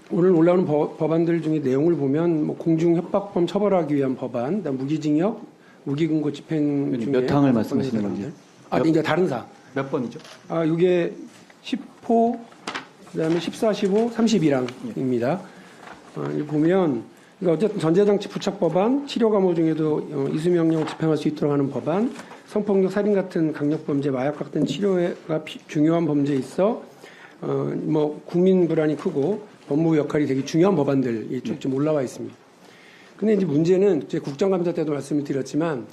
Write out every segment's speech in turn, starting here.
오늘 올라오는 법안들 중에 내용을 보면 뭐 공중협박범 처벌하기 위한 법안, 그다음 무기징역, 무기금고 집행 중에 몇 항을 말씀하시는 건지? 이제 다른 사항. 몇 번이죠? 이게 10호, 그다음에 14, 15, 31항입니다. 이거 보면 그러니까 어쨌든 전자장치 부착 법안, 치료감호 중에도 이수명령을 집행할 수 있도록 하는 법안, 성폭력, 살인 같은 강력범죄, 마약 같은 치료가 중요한 범죄에 있어 뭐 국민 불안이 크고 법무부 역할이 되게 중요한 법안들이 쭉 좀 올라와 있습니다. 근데 이제 문제는 이제 국정감사 때도 말씀을 드렸지만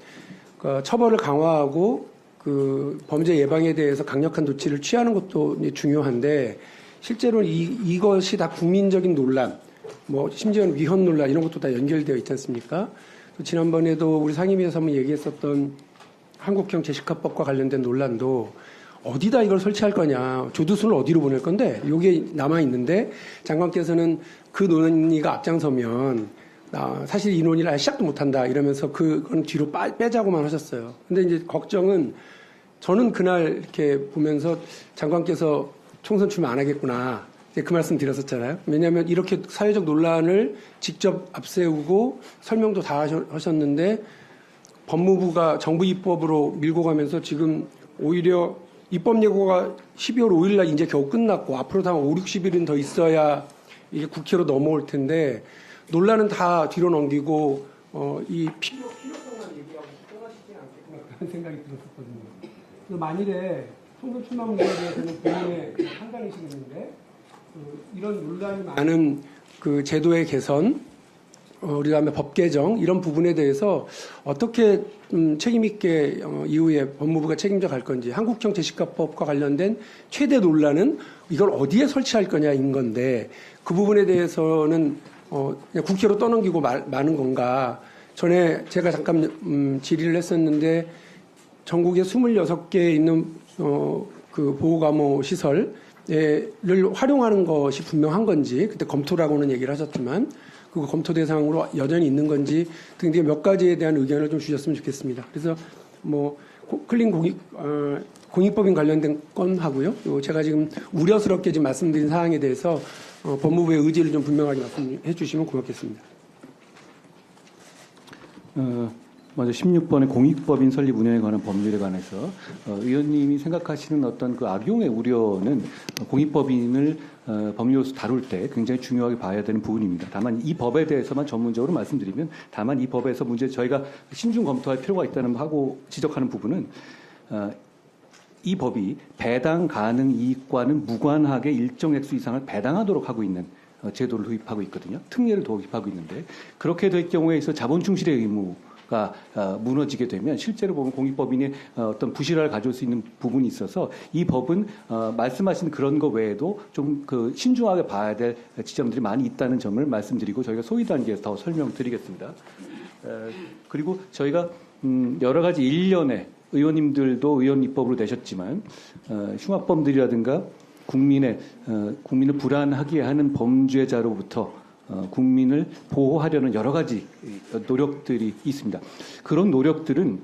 처벌을 강화하고 그 범죄 예방에 대해서 강력한 조치를 취하는 것도 이제 중요한데 실제로 이것이 다 국민적인 논란, 뭐 심지어는 위헌 논란 이런 것도 다 연결되어 있지 않습니까? 지난번에도 우리 상임위에서 한번 얘기했었던 한국형 제시카법과 관련된 논란도 어디다 이걸 설치할 거냐, 조두순을 어디로 보낼 건데 이게 남아 있는데 장관께서는 그 논의가 앞장서면 사실 이 논의를 아예 시작도 못한다 이러면서 그건 뒤로 빼자고만 하셨어요. 근데 이제 걱정은 저는 그날 이렇게 보면서 장관께서 총선 출마 안 하겠구나. 그 말씀 드렸었잖아요. 왜냐하면 이렇게 사회적 논란을 직접 앞세우고 설명도 다 하셨는데 법무부가 정부 입법으로 밀고 가면서 지금 오히려 입법 예고가 12월 5일 날 이제 겨우 끝났고 앞으로도 한 5, 60일은 더 있어야 이게 국회로 넘어올 텐데 논란은 다 뒤로 넘기고 이 필요성만 얘기하고 떠나시지 않겠구나 그런 생각이 들었었거든요. 그래서 만일에 총선 출마 문제에 대해서는 본인의 판단이시겠는데 이런 논란이 많은 그 제도의 개선, 그다음에 법 개정 이런 부분에 대해서 어떻게 책임 있게 이후에 법무부가 책임져 갈 건지 한국형 제시카법과 관련된 최대 논란은 이걸 어디에 설치할 거냐인 건데 그 부분에 대해서는 그냥 국회로 떠넘기고 마는 건가. 전에 제가 잠깐 질의를 했었는데 전국에 26개 있는 그 보호감호 시설을 활용하는 것이 분명한 건지 그때 검토라고는 얘기를 하셨지만 그 검토 대상으로 여전히 있는 건지 등등 몇 가지에 대한 의견을 좀 주셨으면 좋겠습니다. 그래서 뭐 클린 공익법인 관련된 건 하고요. 제가 지금 우려스럽게 지금 말씀드린 사항에 대해서 법무부의 의지를 좀 분명하게 말씀해 주시면 고맙겠습니다. 먼저 16번의 공익법인 설립 운영에 관한 법률에 관해서 의원님이 생각하시는 어떤 그 악용의 우려는 공익법인을 법률로서 다룰 때 굉장히 중요하게 봐야 되는 부분입니다. 다만 이 법에 대해서만 전문적으로 말씀드리면 다만 이 법에서 문제 저희가 신중 검토할 필요가 있다는 하고 지적하는 부분은 이 법이 배당 가능 이익과는 무관하게 일정 액수 이상을 배당하도록 하고 있는 제도를 도입하고 있거든요. 특례를 도입하고 있는데 그렇게 될 경우에 있어 자본 충실의 의무가 무너지게 되면 실제로 보면 공익법인이 어떤 부실화를 가져올 수 있는 부분이 있어서 이 법은 말씀하신 그런 거 외에도 좀 그 신중하게 봐야 될 지점들이 많이 있다는 점을 말씀드리고 저희가 소위 단계에서 더 설명드리겠습니다. 그리고 저희가 여러 가지 일련의 의원님들도 의원 입법으로 되셨지만 흉악범들이라든가 국민을 불안하게 하는 범죄자로부터 국민을 보호하려는 여러 가지 노력들이 있습니다. 그런 노력들은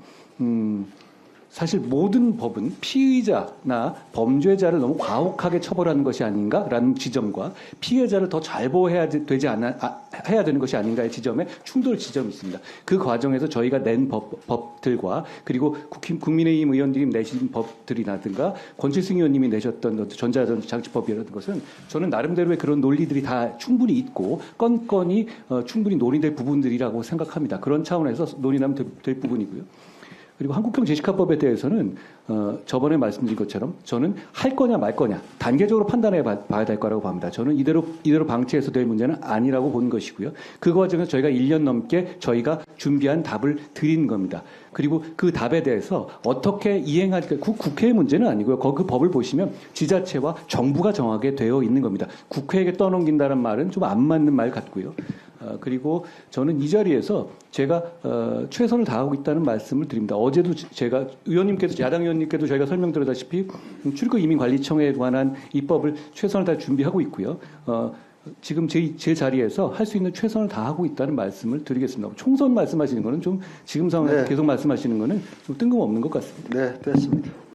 사실 모든 법은 피의자나 범죄자를 너무 과혹하게 처벌하는 것이 아닌가라는 지점과 피해자를 더 잘 보호해야 해야 되는 것이 아닌가의 지점에 충돌 지점이 있습니다. 그 과정에서 저희가 낸 법들과 그리고 국민의힘 의원들이 내신 법들이라든가 권칠승 의원님이 내셨던 전자장치법이라는 것은 저는 나름대로의 그런 논리들이 다 충분히 있고 건건이 충분히 논의될 부분들이라고 생각합니다. 그런 차원에서 논의하면 될 부분이고요. 그리고 한국형 제시카법에 대해서는 저번에 말씀드린 것처럼 저는 할 거냐 말 거냐 단계적으로 판단해 봐야 될 거라고 봅니다. 저는 이대로 방치해서 될 문제는 아니라고 본 것이고요. 그 과정에서 저희가 1년 넘게 저희가 준비한 답을 드린 겁니다. 그리고 그 답에 대해서 어떻게 이행할까 국회의 문제는 아니고요. 그 법을 보시면 지자체와 정부가 정하게 되어 있는 겁니다. 국회에게 떠넘긴다는 말은 좀 안 맞는 말 같고요. 그리고 저는 이 자리에서 제가 최선을 다하고 있다는 말씀을 드립니다. 어제도 제가 야당 의원님께도 저희가 설명드렸다시피 출입국 이민관리청에 관한 입법을 최선을 다해 준비하고 있고요. 지금 제 자리에서 할 수 있는 최선을 다하고 있다는 말씀을 드리겠습니다. 총선 말씀하시는 거는 좀 지금 상황에서 계속 말씀하시는 거는 좀 뜬금없는 것 같습니다. 네, 됐습니다.